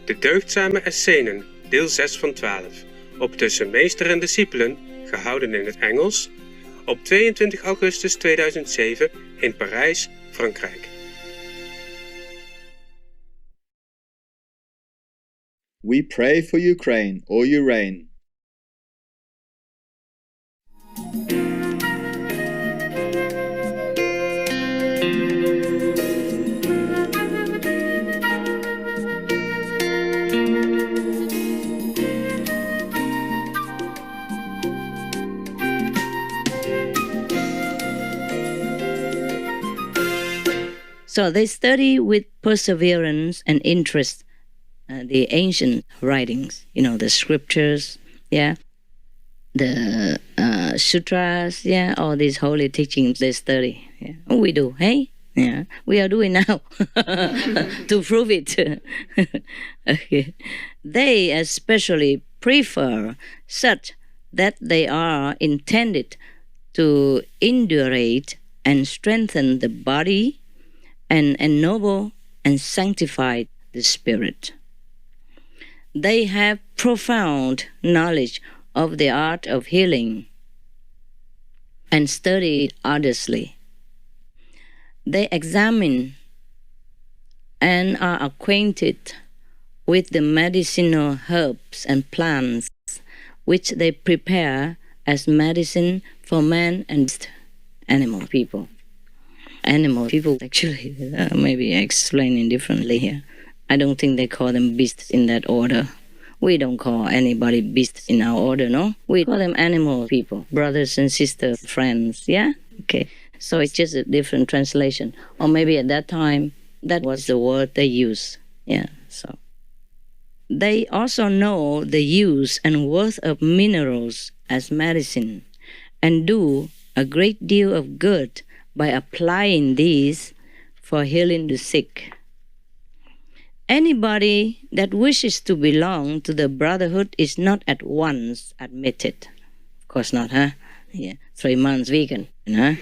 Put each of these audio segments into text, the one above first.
De deugdzame Essenen, deel 6 van 12. Op Tussen Meester en Discipelen, gehouden in het Engels, op 22 augustus 2007 in Parijs, Frankrijk. We pray for Ukraine, or Ukraine. So they study with perseverance and interest the ancient writings, the scriptures, the sutras, all these holy teachings they study. Yeah. We do, hey? Yeah, we are doing now to prove it. Okay. They especially prefer such that they are intended to indurate and strengthen the body and ennoble and sanctify the spirit. They have profound knowledge of the art of healing and study it arduously. They examine and are acquainted with the medicinal herbs and plants which they prepare as medicine for man and animal people. Animal people, actually, maybe explaining differently here. I don't think they call them beasts in that order. We don't call anybody beasts in our order, no? We call them animal people, brothers and sisters, friends, yeah? Okay, so it's just a different translation. Or maybe at that time, that was the word they used, yeah, so. They also know the use and worth of minerals as medicine and do a great deal of good by applying these for healing the sick. Anybody that wishes to belong to the brotherhood is not at once admitted. Of course not, huh? Yeah, 3 months vegan, huh?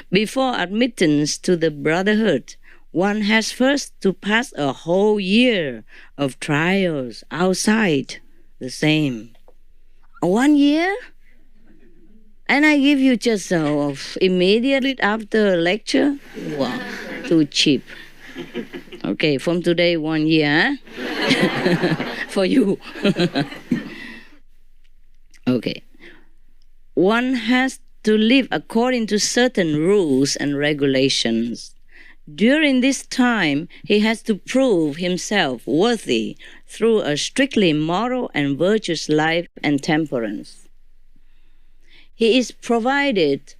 Before admittance to the brotherhood, one has first to pass a whole year of trials outside the same. 1 year? And I give you just immediately after lecture? Wow, too cheap. Okay, from today, 1 year, huh? For you. Okay. One has to live according to certain rules and regulations. During this time, he has to prove himself worthy through a strictly moral and virtuous life and temperance. He is provided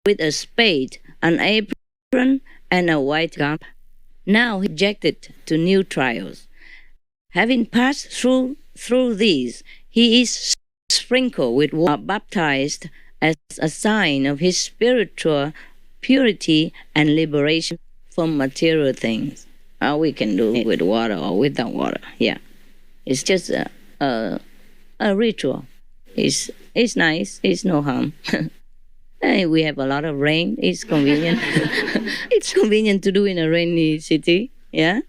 with a spade, an apron, and a white garment. Now he is subjected to new trials. Having passed through these, he is sprinkled with water, baptized as a sign of his spiritual purity and liberation from material things. We can do it with water or without water. Yeah, it's just a ritual. It's nice. It's no harm. We have a lot of rain. It's convenient. It's convenient to do in a rainy city. Yeah.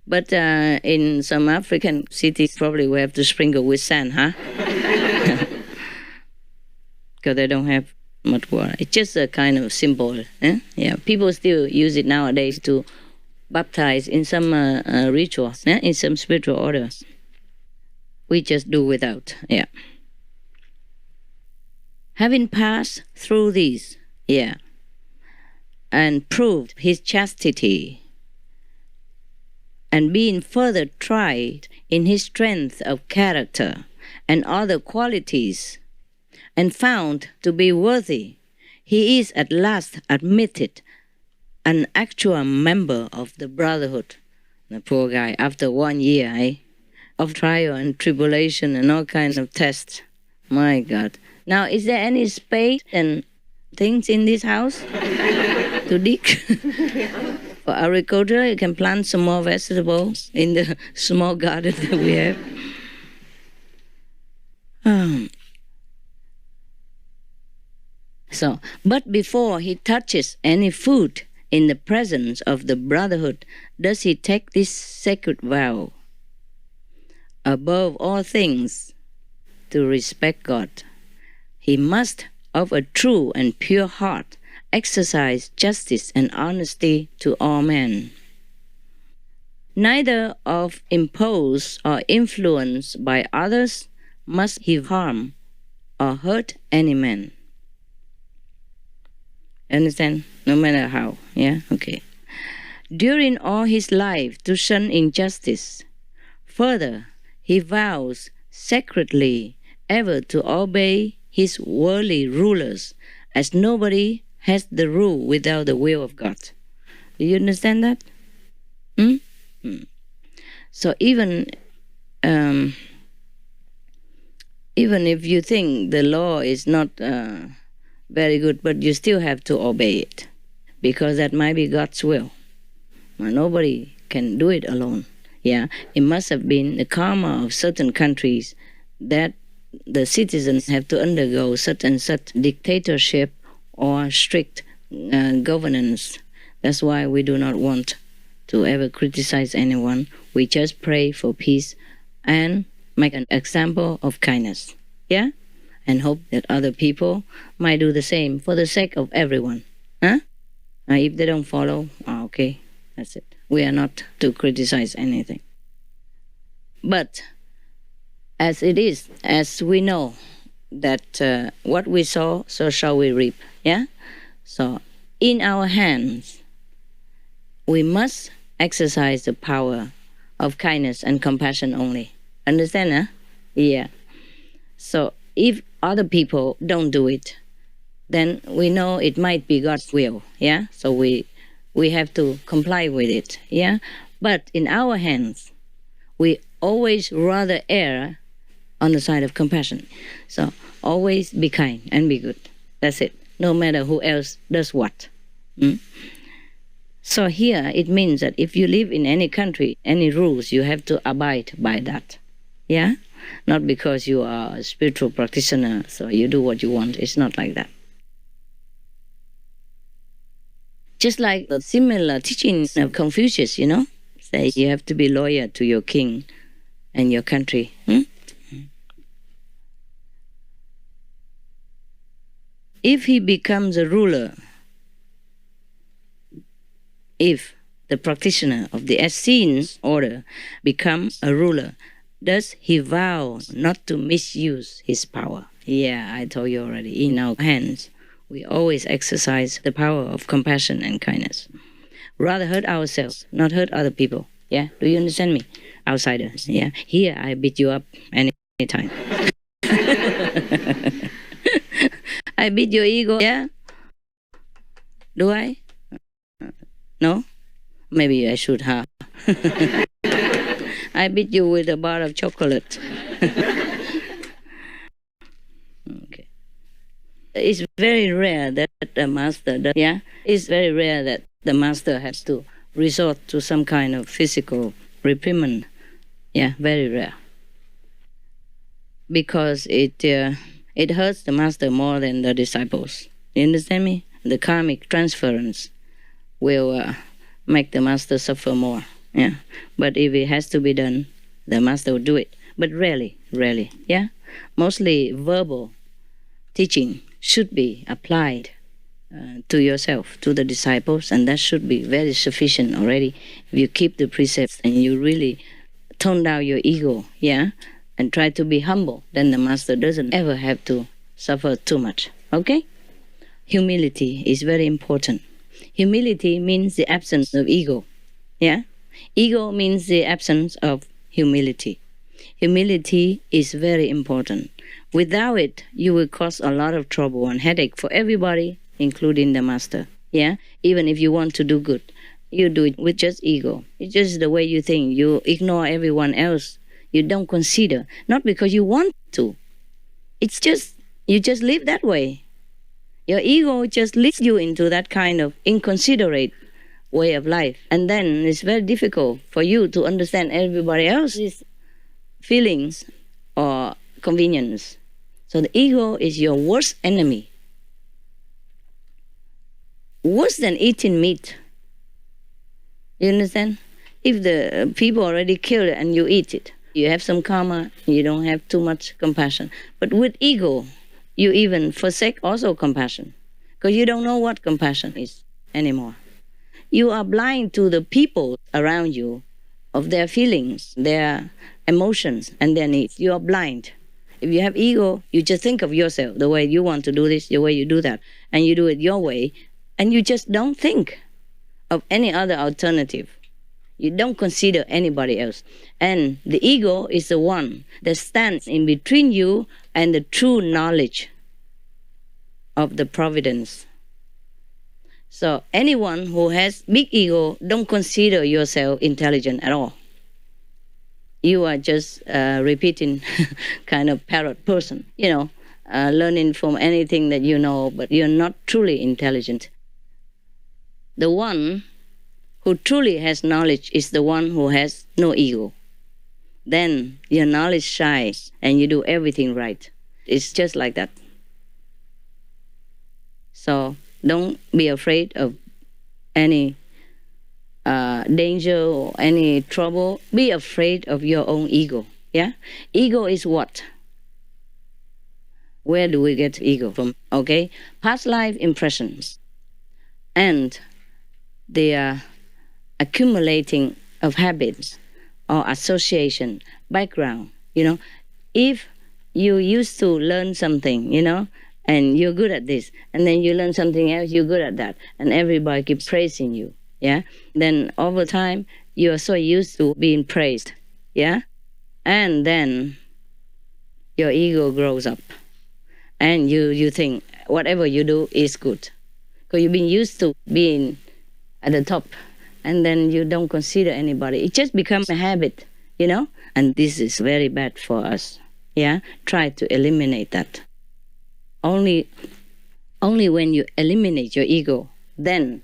But in some African cities, probably we have to sprinkle with sand, huh? Because they don't have much water. It's just a kind of symbol. Yeah. People still use it nowadays to baptize in some rituals, in some spiritual orders. We just do without, yeah. Having passed through these, and proved his chastity, and being further tried in his strength of character and other qualities, and found to be worthy, he is at last admitted an actual member of the brotherhood. The poor guy, after 1 year, of trial and tribulation and all kinds of tests. My God. Now, is there any spade and things in this house to dig? For agriculture, you can plant some more vegetables in the small garden that we have. But before he touches any food in the presence of the brotherhood does he take this sacred vow. Above all things, to respect God, he must, of a true and pure heart, exercise justice and honesty to all men. Neither of imposed or influenced by others must he harm or hurt any man. Understand? No matter how. Yeah? Okay. During all his life to shun injustice. Further, he vows sacredly ever to obey his worldly rulers, as nobody has the rule without the will of God. Do you understand that? So even if you think the law is not very good, but you still have to obey it, because that might be God's will. Nobody can do it alone. Yeah, it must have been the karma of certain countries that the citizens have to undergo such and such dictatorship or strict governance. That's why we do not want to ever criticize anyone. We just pray for peace and make an example of kindness. Yeah? And hope that other people might do the same for the sake of everyone. Huh? If they don't follow, okay, that's it. We are not to criticize anything. But as it is, as we know that what we sow, so shall we reap. Yeah? So in our hands, we must exercise the power of kindness and compassion only. Understand, huh? Yeah. So if other people don't do it, then we know it might be God's will. Yeah? So we have to comply with it. Yeah? But in our hands, we always rather err on the side of compassion. So always be kind and be good. That's it. No matter who else does what. So here it means that if you live in any country, any rules, you have to abide by that. Yeah? Not because you are a spiritual practitioner, so you do what you want. It's not like that. Just like the similar teachings of Confucius, say you have to be loyal to your king and your country. If he becomes a ruler, if the practitioner of the Essenes order becomes a ruler, does he vow not to misuse his power? Yeah, I told you already. In our hands, we always exercise the power of compassion and kindness. Rather hurt ourselves, not hurt other people. Yeah, do you understand me? Outsiders. Yeah, here I beat you up anytime. I beat your ego. Yeah. Do I? No? Maybe I should have. I beat you with a bar of chocolate. Okay. It's very rare that the master does, yeah? It's very rare that the master has to resort to some kind of physical reprimand. Yeah, very rare. Because it hurts the master more than the disciples. You understand me? The karmic transference will make the master suffer more. Yeah. But if it has to be done, the master will do it. But rarely. Yeah. Mostly verbal teaching should be applied to yourself, to the disciples, and that should be very sufficient already. If you keep the precepts and you really tone down your ego, yeah, and try to be humble, then the master doesn't ever have to suffer too much. Okay? Humility is very important. Humility means the absence of ego. Yeah? Ego means the absence of humility. Humility is very important. Without it, you will cause a lot of trouble and headache for everybody, including the master. Yeah? Even if you want to do good, you do it with just ego. It's just the way you think. You ignore everyone else. You don't consider. Not because you want to. It's just, you just live that way. Your ego just leads you into that kind of inconsiderate way of life. And then it's very difficult for you to understand everybody else's feelings or convenience. So the ego is your worst enemy. Worse than eating meat You understand? If the people already killed it and you eat it, you have some karma, you don't have too much compassion. But with ego, you even forsake also compassion, because you don't know what compassion is anymore. You are blind to the people around you, of their feelings, their emotions, and their needs. You are blind. If you have ego, you just think of yourself, the way you want to do this, the way you do that, and you do it your way, and you just don't think of any other alternative. You don't consider anybody else. And the ego is the one that stands in between you and the true knowledge of the providence. So anyone who has big ego, don't consider yourself intelligent at all. You are just repeating kind of parrot person, learning from anything that you know, but you're not truly intelligent. The one who truly has knowledge is the one who has no ego. Then your knowledge shines and you do everything right. It's just like that. So don't be afraid of any danger or any trouble. Be afraid of your own ego. Yeah? Ego is what? Where do we get ego from? Okay? Past life impressions. And the accumulating of habits or association, background. If you used to learn something, and you're good at this, and then you learn something else, you're good at that, and everybody keeps praising you, yeah? Then over time, you're so used to being praised, yeah? And then your ego grows up, and you think whatever you do is good, because you've been used to being at the top, and then you don't consider anybody. It just becomes a habit, and this is very bad for us, yeah? Try to eliminate that. Only when you eliminate your ego, then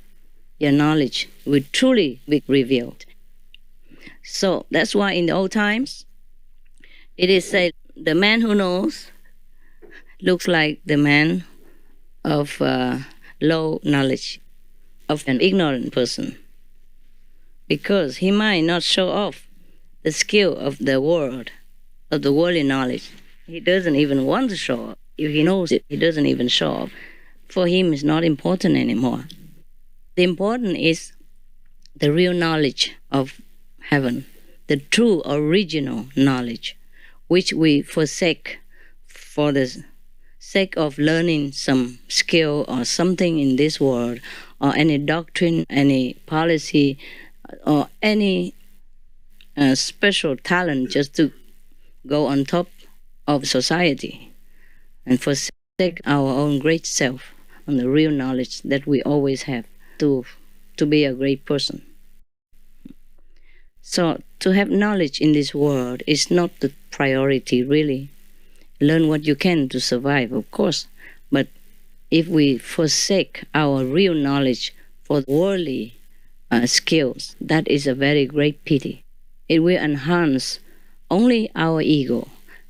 your knowledge will truly be revealed. So that's why in the old times, it is said, the man who knows looks like the man of low knowledge, of an ignorant person, because he might not show off the skill of the world, of the worldly knowledge. He doesn't even want to show off. If he knows it, he doesn't even show off. For him, it's not important anymore. The important is the real knowledge of heaven, the true original knowledge, which we forsake for the sake of learning some skill or something in this world, or any doctrine, any policy, or any special talent just to go on top of society, and forsake our own great self and the real knowledge that we always have to be a great person. So to have knowledge in this world is not the priority, really. Learn what you can to survive, of course, but if we forsake our real knowledge for worldly skills, that is a very great pity. It will enhance only our ego,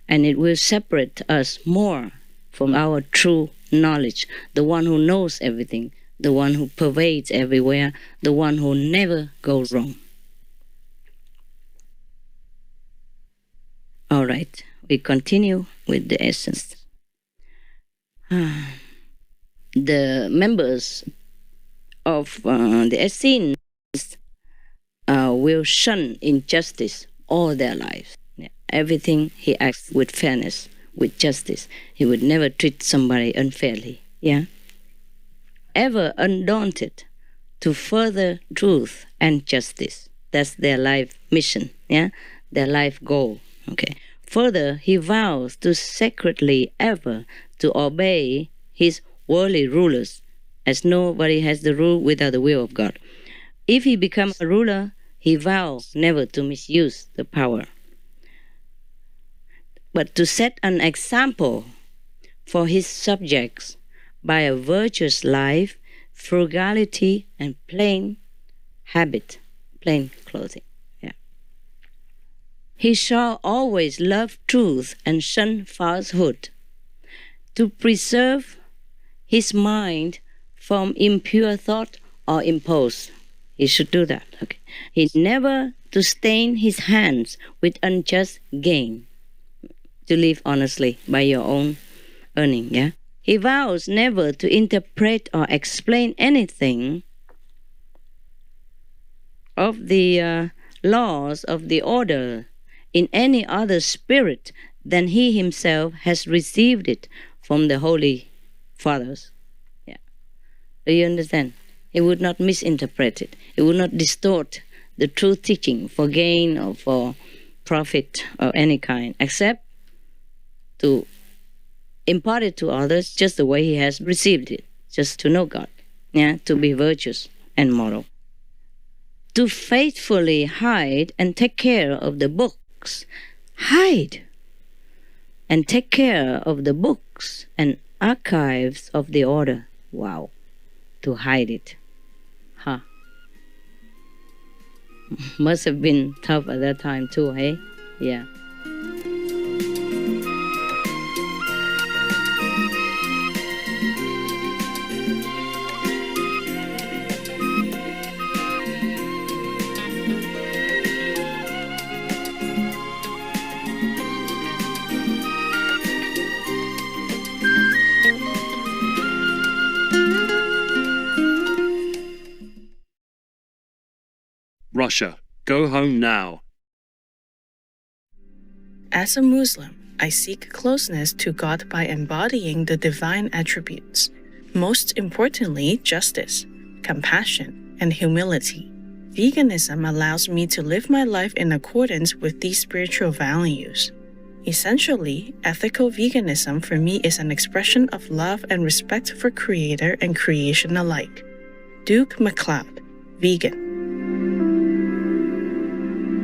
and it will separate us more from our true knowledge, the one who knows everything, the one who pervades everywhere, the one who never goes wrong. All right, we continue with the essence. The members of the Essenes will shun injustice all their lives. Everything he acts with fairness, with justice. He would never treat somebody unfairly. Yeah. Ever undaunted to further truth and justice. That's their life mission. Yeah. Their life goal. Okay. Further, he vows to sacredly ever to obey his worldly rulers, as nobody has the rule without the will of God. If he becomes a ruler, he vows never to misuse the power, but to set an example for his subjects by a virtuous life, frugality, and plain habit, plain clothing. Yeah. He shall always love truth and shun falsehood, to preserve his mind from impure thought or impulse. He should do that. Okay. He never to stain his hands with unjust gain, to live honestly by your own earning, yeah? He vows never to interpret or explain anything of the laws of the order in any other spirit than he himself has received it from the Holy Fathers. Yeah. Do you understand? He would not misinterpret it. He would not distort the true teaching for gain or for profit of any kind, except to impart it to others just the way he has received it, just to know God, yeah, to be virtuous and moral. To faithfully hide and take care of the books. Hide and take care of the books and archives of the order. Wow. To hide it. Huh. Must have been tough at that time too, hey? Yeah. Russia, go home now. As a Muslim, I seek closeness to God by embodying the divine attributes, most importantly, justice, compassion, and humility. Veganism allows me to live my life in accordance with these spiritual values. Essentially, ethical veganism for me is an expression of love and respect for Creator and creation alike. Duke MacLeod, vegan.